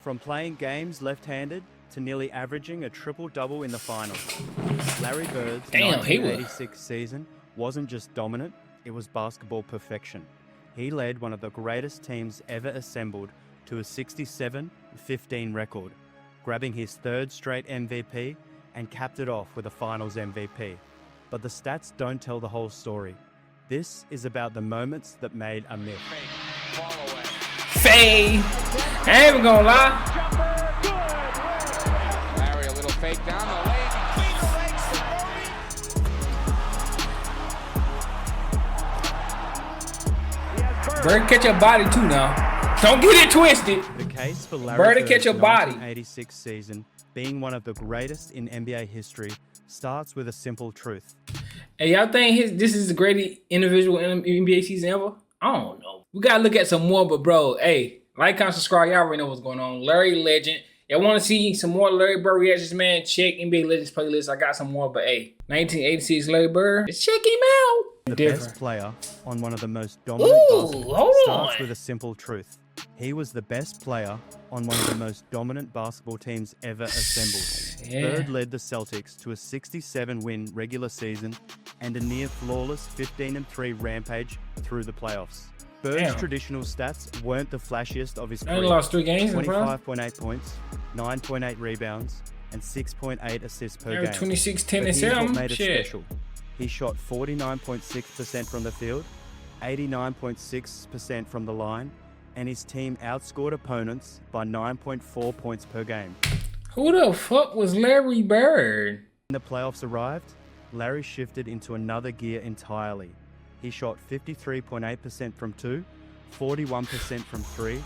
From playing games left-handed to nearly averaging a triple-double in the finals, Larry Bird's 1986 season wasn't just dominant, it was basketball perfection. He led one of the greatest teams ever assembled to a 67-15 record, grabbing his third straight MVP and capped it off with a finals MVP. But the stats don't tell the whole story. This is about the moments that made a myth. Faye! I ain't even gonna lie. Larry, a little fake down the lane. Between the legs for Bird catch a body too now. Don't get it twisted. The case for Larry Bird Bird's catch a body. 1986 season being one of the greatest in NBA history starts with a simple truth. Hey, y'all think this is the greatest individual NBA season ever? I don't know. We gotta look at some more, but bro, hey, like, comment, subscribe. Y'all already know what's going on. Larry Legend. Y'all want to see some more Larry Bird reactions, man? Check NBA Legends playlist. I got some more, but hey, 1986 Larry Bird. Let's check him out. The best player on one of the most dominant basketball starts with a simple truth. He was the best player on one of the most dominant basketball teams ever assembled. Bird led the Celtics to a 67-win regular season and a near-flawless 15-3 rampage through the playoffs. Bird's traditional stats weren't the flashiest of his career. Lost 3 games, 25.8 points, 9.8 rebounds, and 6.8 assists per game. 26, 10, and 7. What made it special. He shot 49.6% from the field, 89.6% from the line, and his team outscored opponents by 9.4 points per game. Who the fuck was Larry Bird? When the playoffs arrived, Larry shifted into another gear entirely. He shot 53.8% from 2, 41% from 3.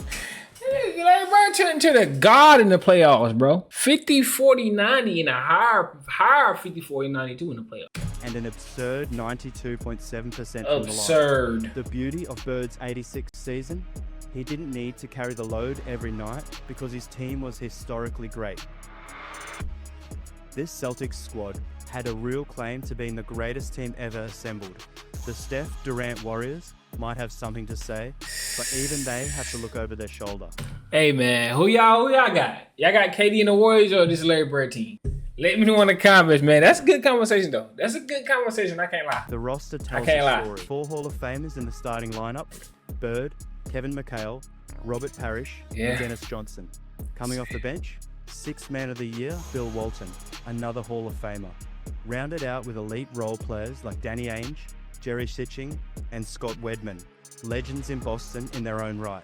Larry Bird turned into the god in the playoffs, bro. 50, 40, 90 and a higher 50, 40, 92 in the playoffs. And an absurd 92.7% from the line. Absurd. The beauty of Bird's 86 season, he didn't need to carry the load every night because his team was historically great. This Celtics squad had a real claim to being the greatest team ever assembled. The Steph Durant Warriors might have something to say, but even they have to look over their shoulder. Hey man, who y'all got? Y'all got KD and the Warriors or this Larry Bird team? Let me know in the comments, man. That's a good conversation though. That's a good conversation, I can't lie. The roster tells the story. 4 Hall of Famers in the starting lineup: Bird, Kevin McHale, Robert Parrish, and Dennis Johnson. Coming off the bench, 6th Man of the Year, Bill Walton, another Hall of Famer. Rounded out with elite role players like Danny Ainge, Jerry Sitching, and Scott Wedman, legends in Boston in their own right.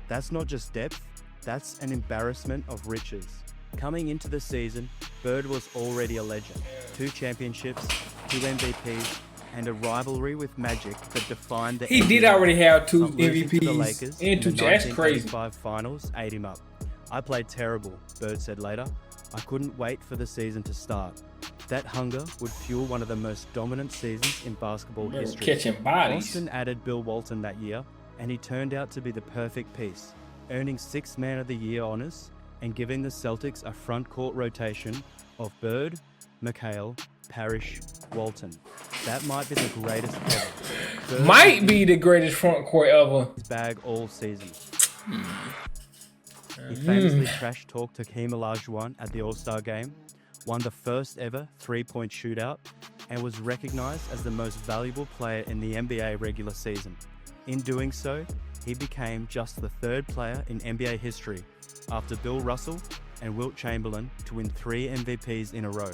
That's not just depth, that's an embarrassment of riches. Coming into the season, Bird was already a legend. 2 championships, 2 MVPs, and a rivalry with Magic that defined the He did already have 2 MVPs the Lakers and 2 that's crazy. 1985 finals ate him up. I played terrible, Bird said later. I couldn't wait for the season to start. That hunger would fuel one of the most dominant seasons in basketball history. Catching bodies. Boston added Bill Walton that year, and he turned out to be the perfect piece, earning 6th Man of the Year honors and giving the Celtics a front court rotation of Bird, McHale, Parrish, Walton. That might be the greatest ever. Bird might be the greatest front court ever. Bag all season. He famously trash talked Hakeem Olajuwon at the All-Star game, won the first ever 3-point shootout, and was recognized as the most valuable player in the NBA regular season. In doing so, he became just the 3rd player in NBA history, after Bill Russell and Wilt Chamberlain, to win 3 MVPs in a row.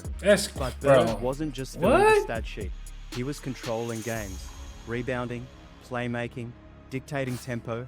But Bird wasn't just filling the stat sheet. He was controlling games, rebounding, playmaking, dictating tempo.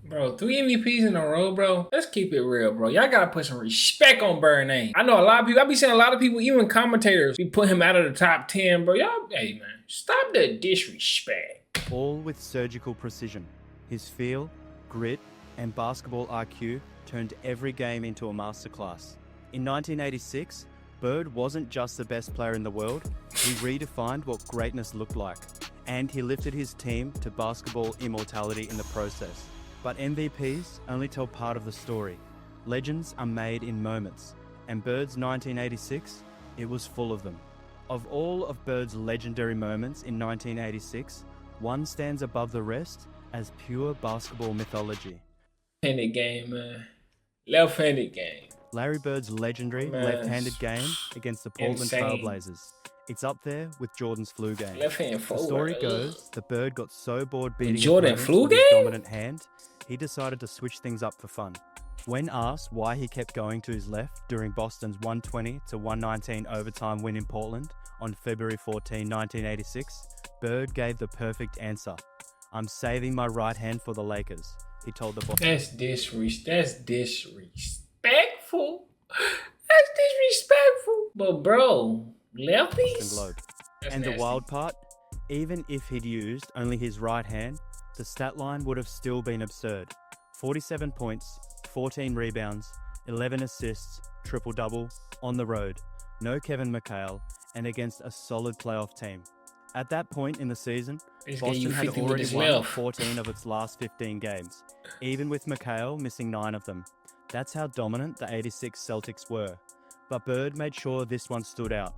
Bro, 3 MVPs in a row, bro. Let's keep it real, bro. Y'all gotta put some respect on Bird's name. I know a lot of people, I be seeing a lot of people, even commentators, be put him out of the top 10, bro. Y'all, hey man, stop the disrespect. All with surgical precision. His feel, grit, and basketball IQ turned every game into a masterclass. In 1986, Bird wasn't just the best player in the world, he redefined what greatness looked like. And he lifted his team to basketball immortality in the process. But MVPs only tell part of the story. Legends are made in moments, and Bird's 1986, it was full of them. Of all of Bird's legendary moments in 1986, one stands above the rest as pure basketball mythology. In the game, man. Left-handed game. Larry Bird's legendary left-handed game against the Portland Trailblazers. It's up there with Jordan's flu game. Left-hand forward. The story goes, the Bird got so bored beating Jordan flu with his game? dominant hand, he decided to switch things up for fun. When asked why he kept going to his left during Boston's 120-119 overtime win in Portland on February 14, 1986, Bird gave the perfect answer. "I'm saving my right hand for the Lakers," he told the Boston. That's disrespectful. That's disrespectful. But bro, lefties? Globe. That's And nasty. the wild part, even if he'd used only his right hand, the stat line would have still been absurd. 47 points, 14 rebounds, 11 assists, triple-double, on the road, no Kevin McHale, and against a solid playoff team. At that point in the season, Boston had already won 14 of its last 15 games, even with McHale missing 9 of them. That's how dominant the 86 Celtics were. But Bird made sure this one stood out.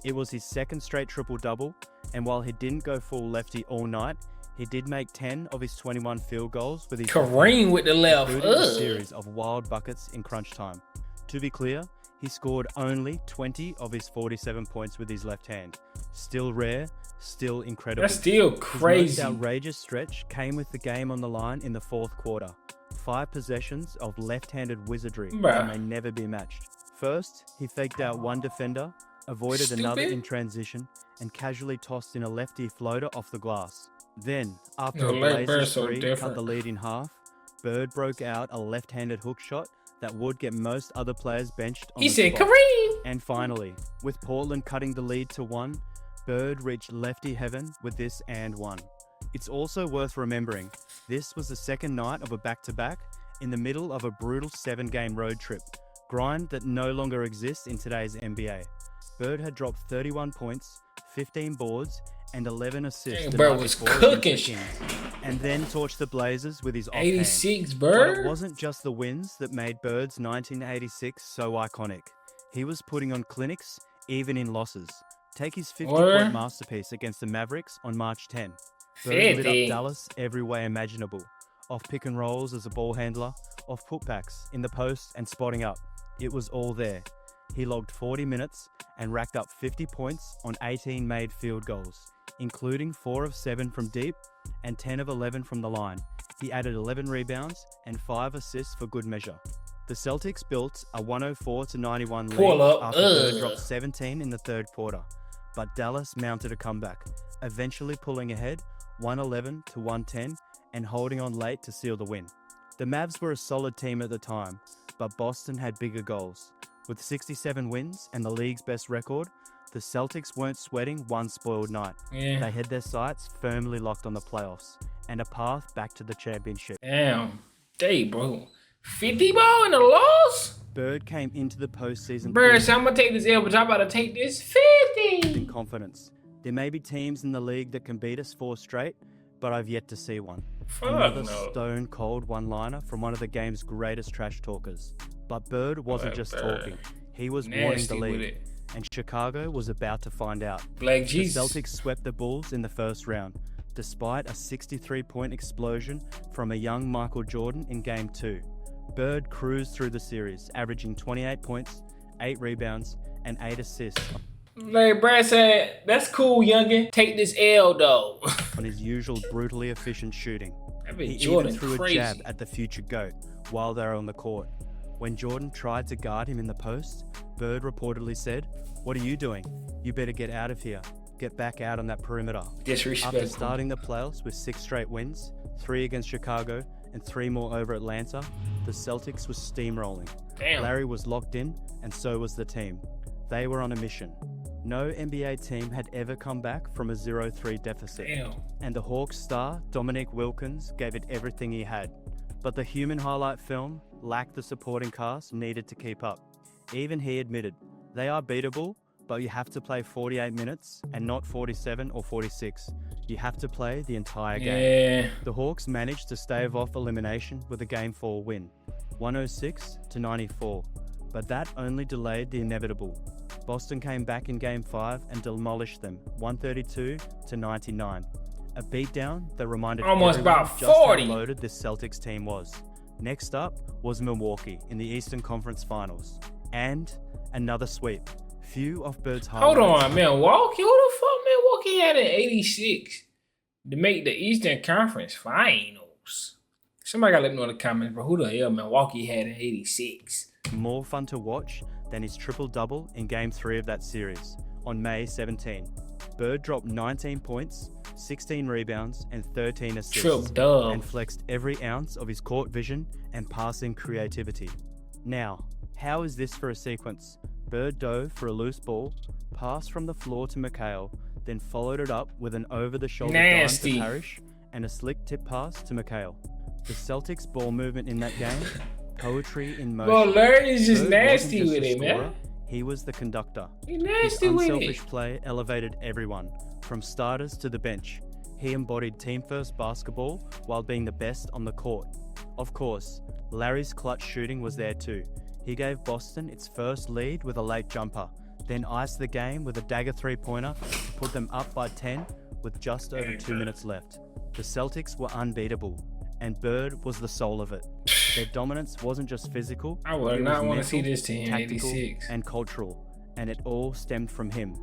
It was his second straight triple-double, and while he didn't go full lefty all night, he did make 10 of his 21 field goals with his Kareem with the left. including a series of wild buckets in crunch time. To be clear, he scored only 20 of his 47 points with his left hand. Still rare, still incredible. That's still crazy. His most outrageous stretch came with the game on the line in the fourth quarter. 5 possessions of left-handed wizardry that may never be matched. First, he faked out one defender, avoided another in transition, and casually tossed in a lefty floater off the glass. Then, after a Blazers three cut the lead in half, Bird broke out a left-handed hook shot that would get most other players benched on the spot. Kareem! And finally, with Portland cutting the lead to 1, Bird reached lefty heaven with this and one. It's also worth remembering, this was the second night of a back-to-back in the middle of a brutal 7-game road trip, grind that no longer exists in today's NBA. Bird had dropped 31 points, 15 boards, and 11 assists. Bird was cooking, and then torched the Blazers with his offhand. 86 Bird. But it wasn't just the wins that made Bird's 1986 so iconic. He was putting on clinics even in losses. Take his 50-point masterpiece against the Mavericks on March 10. Bird lit up Dallas every way imaginable. Off pick and rolls as a ball handler, off putbacks, in the post and spotting up. It was all there. He logged 40 minutes and racked up 50 points on 18 made field goals, including 4 of 7 from deep and 10 of 11 from the line. He added 11 rebounds and 5 assists for good measure. The Celtics built a 104-91 lead after Bird dropped 17 in the third quarter, but Dallas mounted a comeback, eventually pulling ahead 111-110 and holding on late to seal the win. The Mavs were a solid team at the time, but Boston had bigger goals. With 67 wins and the league's best record, the Celtics weren't sweating one spoiled night. They had their sights firmly locked on the playoffs and a path back to the championship. Damn. Hey, bro. 50 ball in a loss? Bird came into the postseason. Bird, so I'm going to take this L, but I'm about to take this 50. In confidence. There may be teams in the league that can beat us 4 straight, but I've yet to see one. Another stone-cold one-liner from one of the game's greatest trash talkers. But Bird wasn't just talking. He was warning the league. And Chicago was about to find out. Black The Jesus. Celtics swept the Bulls in the first round, despite a 63-point explosion from a young Michael Jordan in Game 2. Bird cruised through the series, averaging 28 points, 8 rebounds, and 8 assists. Like Brad said, that's cool, youngin. Take this L, though. On his usual brutally efficient shooting. He Jordan even threw crazy. a jab at the future GOAT while they were on the court. When Jordan tried to guard him in the post, Bird reportedly said, "What are you doing? You better get out of here. Get back out on that perimeter." Disrespectful. After starting the playoffs with 6 straight wins, 3 against Chicago and 3 more over Atlanta, the Celtics was steamrolling. Damn. Larry was locked in, and so was the team. They were on a mission. No NBA team had ever come back from a 0-3 deficit. Damn. And the Hawks star, Dominique Wilkins, gave it everything he had. But the human highlight film lacked the supporting cast needed to keep up. Even he admitted, they are beatable, but you have to play 48 minutes and not 47 or 46. You have to play the entire game. Yeah. The Hawks managed to stave off elimination with a Game 4 win, 106-94, but that only delayed the inevitable. Boston came back in Game 5 and demolished them, 132-99. A beatdown that reminded almost everyone about just 40. how loaded this Celtics team was. Next up was Milwaukee in the Eastern Conference Finals. And another sweep. Few of Bird's highlights. Hold on, Milwaukee? Who the fuck Milwaukee had in 86 to make the Eastern Conference Finals? Somebody gotta let me know in the comments, bro. Who the hell Milwaukee had in 86? More fun to watch than his triple-double in Game 3 of that series on May 17. Bird dropped 19 points, 16 rebounds, and 13 assists, and flexed every ounce of his court vision and passing creativity. Now, how is this for a sequence? Bird dove for a loose ball, passed from the floor to McHale, then followed it up with an over-the-shoulder dime to Parrish and a slick tip pass to McHale. The Celtics' ball movement in that game, poetry in motion. Bro, Larry's just Bird nasty wasn't just with a it, scorer, man. He was the conductor. He's nasty His with unselfish it. play elevated everyone, from starters to the bench. He embodied team-first basketball while being the best on the court. Of course, Larry's clutch shooting was there too. He gave Boston its first lead with a late jumper, then iced the game with a dagger three-pointer to put them up by 10 with just over 2 minutes left. The Celtics were unbeatable, and Bird was the soul of it. Their dominance wasn't just physical, I would it not was want to see mental, this team in tactical, 86. and cultural, and it all stemmed from him.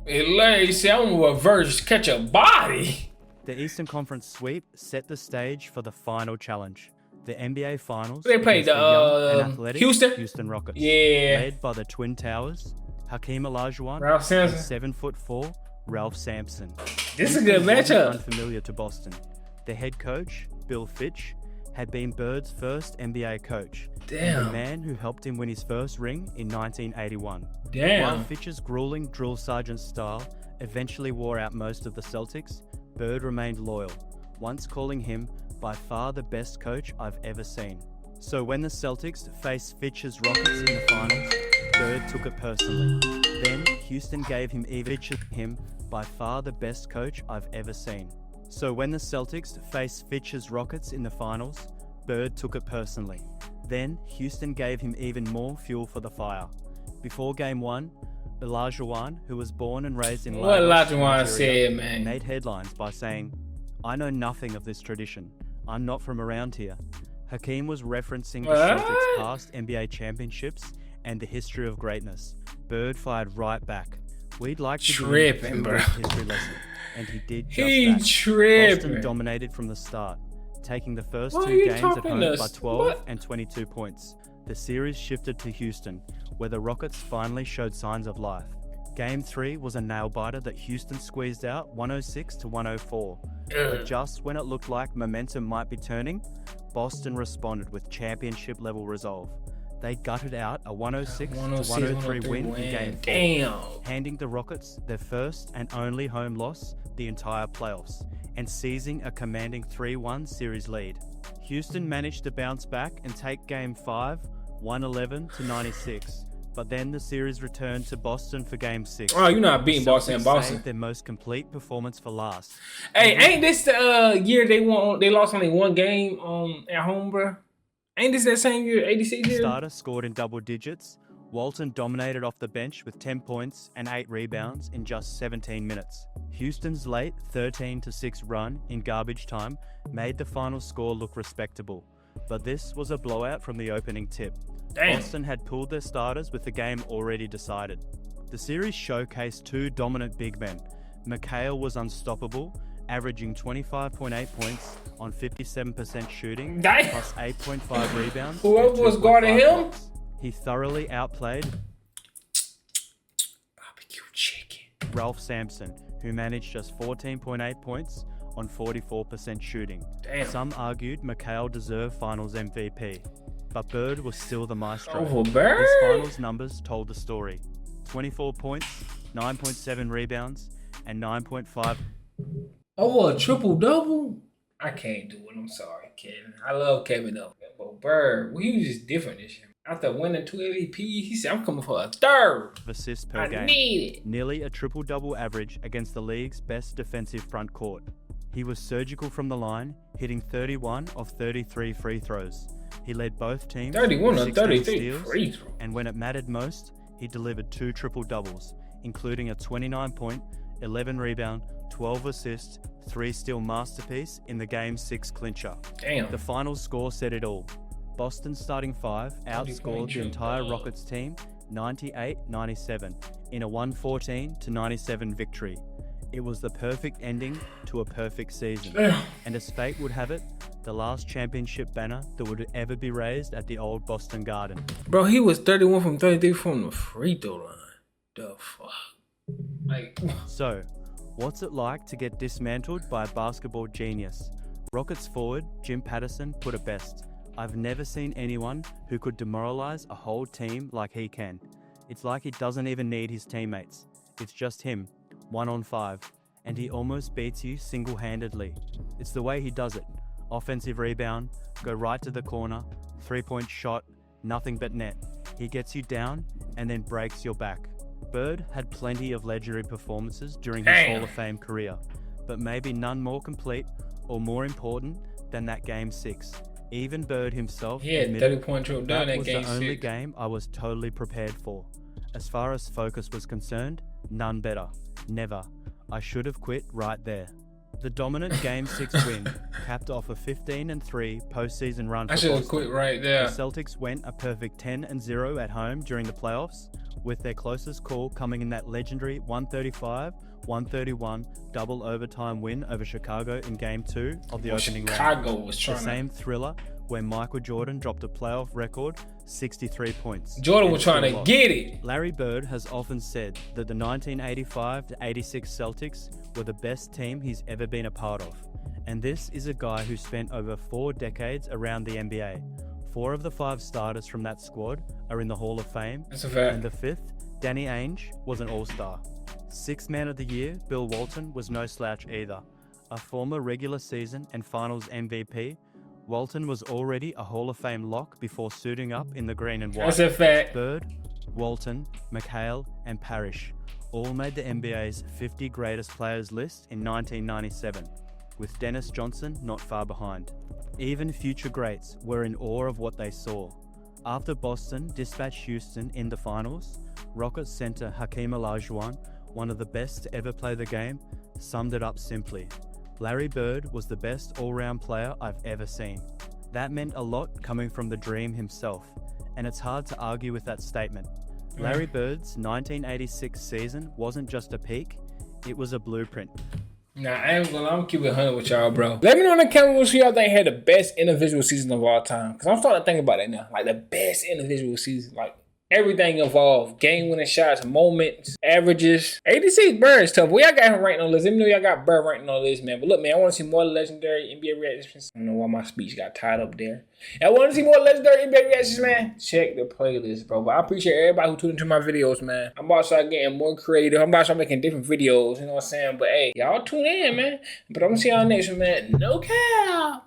Hey, Larry said, I'm gonna reverse, catch a body. The Eastern Conference sweep set the stage for the final challenge. The NBA Finals. They played against young and the athletic Houston Rockets. Yeah. Led by the Twin Towers, Hakeem Olajuwon, Ralph Sampson. 7'4", Ralph Sampson. This is a good matchup. Unfamiliar to Boston. The head coach, Bill Fitch, had been Bird's first NBA coach. Damn. The man who helped him win his first ring in 1981. Damn. While Fitch's grueling drill sergeant style eventually wore out most of the Celtics, Bird remained loyal, once calling him by far the best coach I've ever seen. So when the Celtics faced Fitch's Rockets in the finals, Bird took it personally. Then Houston gave him by far the best coach I've ever seen. So when the Celtics faced Fitch's Rockets in the finals, Bird took it personally. Then Houston gave him even more fuel for the fire. Before Game 1, Olajuwon, who was born and raised in What Lagos, Olajuwon Nigeria, said, man. made headlines by saying, "I know nothing of this tradition. I'm not from around here." Hakeem was referencing the Celtics' past NBA championships and the history of greatness. Bird fired right back. We'd like to Tripping, give bro. him a history lesson, and he did just He that. tripping. Boston dominated from the start, taking the first What are two you games at talking home us? by 12 What? and 22 points. The series shifted to Houston, where the Rockets finally showed signs of life. Game 3 was a nail-biter that Houston squeezed out 106 to 104. But just when it looked like momentum might be turning, Boston responded with championship-level resolve. They gutted out a 106 to 103 win in Game 4, Damn. handing the Rockets their first and only home loss the entire playoffs, and seizing a commanding 3-1 series lead. Houston managed to bounce back and take Game 5, 111 to 96. But then the series returned to Boston for Game 6. Oh, you're not beating Boston and Celtics Boston. saved their most complete performance for last. Hey, ain't this the year they won? They lost only one game at home, bro. Ain't this that same year, 86 year? Starter scored in double digits. Walton dominated off the bench with 10 points and 8 rebounds in just 17 minutes. Houston's late 13-6 run in garbage time made the final score look respectable, but this was a blowout from the opening tip. Damn. Boston had pulled their starters with the game already decided. The series showcased two dominant big men. McHale was unstoppable, averaging 25.8 points on 57% shooting, Damn. plus 8.5 rebounds. Whoever and was 2.5 guarding him? blocks. He thoroughly outplayed Barbecue chicken. Ralph Sampson, who managed just 14.8 points on 44% shooting. Damn. Some argued McHale deserved Finals MVP, but Bird was still the maestro. Oh, Bird? His Finals numbers told the story. 24 points, 9.7 rebounds, and 9.5. Over a triple-double? I can't do it. I'm sorry, Kevin. I love Kevin, though. But Bird, well, he was just different this year. After winning 2 MVPs, he said, I'm coming for a third. Assists per I game. need it. Nearly a triple-double average against the league's best defensive front court. He was surgical from the line, hitting 31 of 33 free throws. He led both teams 31 with of 16 33 steals, free throws. and when it mattered most, he delivered 2 triple-doubles, including a 29-point, 11-rebound, 12 assists, 3 steal masterpiece in the Game 6 clincher. Damn. The final score said it all. Boston's starting 5 outscored the entire Rockets team 98-97 in a 114-97 victory. It was the perfect ending to a perfect season. And as fate would have it, the last championship banner that would ever be raised at the old Boston Garden. Bro, he was 31 from 33 from the free throw line. The fuck? Like, so, what's it like to get dismantled by a basketball genius? Rockets forward Jim Patterson put it best. I've never seen anyone who could demoralize a whole team like he can. It's like he doesn't even need his teammates. It's just him, 1-on-5, and he almost beats you single-handedly. It's the way he does it. Offensive rebound, go right to the corner, 3-point shot, nothing but net. He gets you down and then breaks your back. Bird had plenty of legendary performances during his Hall of Fame career, but maybe none more complete or more important than that Game 6. Even Bird himself admitted 30-point drill that down was that Game the only 6. game I was totally prepared for. As far as focus was concerned, none better. Never. I should have quit right there. The dominant Game 6 win capped off a 15-3 postseason run for I should have Boston. quit right there. The Celtics went a perfect 10-0 at home during the playoffs, with their closest call coming in that legendary 135-131 double overtime win over Chicago in Game 2 of the opening round. Chicago was trying The same thriller where Michael Jordan dropped a playoff record 63 points. Jordan was trying to get it. Larry Bird has often said that the 1985-86 Celtics were the best team he's ever been a part of. And this is a guy who spent over 4 decades around the NBA. 4 of the 5 starters from that squad are in the Hall of Fame. That's a fact. And the 5th, Danny Ainge, was an all-star. 6th Man of the Year, Bill Walton, was no slouch either. A former regular season and finals MVP, Walton was already a Hall of Fame lock before suiting up in the green and white. That's a fact. Bird, Walton, McHale, and Parrish all made the NBA's 50 greatest players list in 1997, with Dennis Johnson not far behind. Even future greats were in awe of what they saw. After Boston dispatched Houston in the finals, Rockets center Hakeem Olajuwon, one of the best to ever play the game, summed it up simply. Larry Bird was the best all-round player I've ever seen. That meant a lot coming from the Dream himself, and it's hard to argue with that statement. Larry Bird's 1986 season wasn't just a peak, it was a blueprint. Nah, I'm gonna keep it 100 with y'all, bro. Let me know in the comments who y'all think had the best individual season of all time. Because I'm starting to think about it now. Like, the best individual season. Like, everything involved. Game-winning shots, moments, averages. 86 Bird is tough. Well, y'all got him ranked on the list. Let me know y'all got Bird ranked on the list, man. But look, man, I want to see more legendary NBA reactions. I don't know why my speech got tied up there. I want to see more legendary NBA reactions, man. Check the playlist, bro. But I appreciate everybody who tuned into my videos, man. I'm about to start getting more creative. I'm about to start making different videos, you know what I'm saying? But hey, y'all tune in, man. But I'm going to see y'all next one, man. No cap.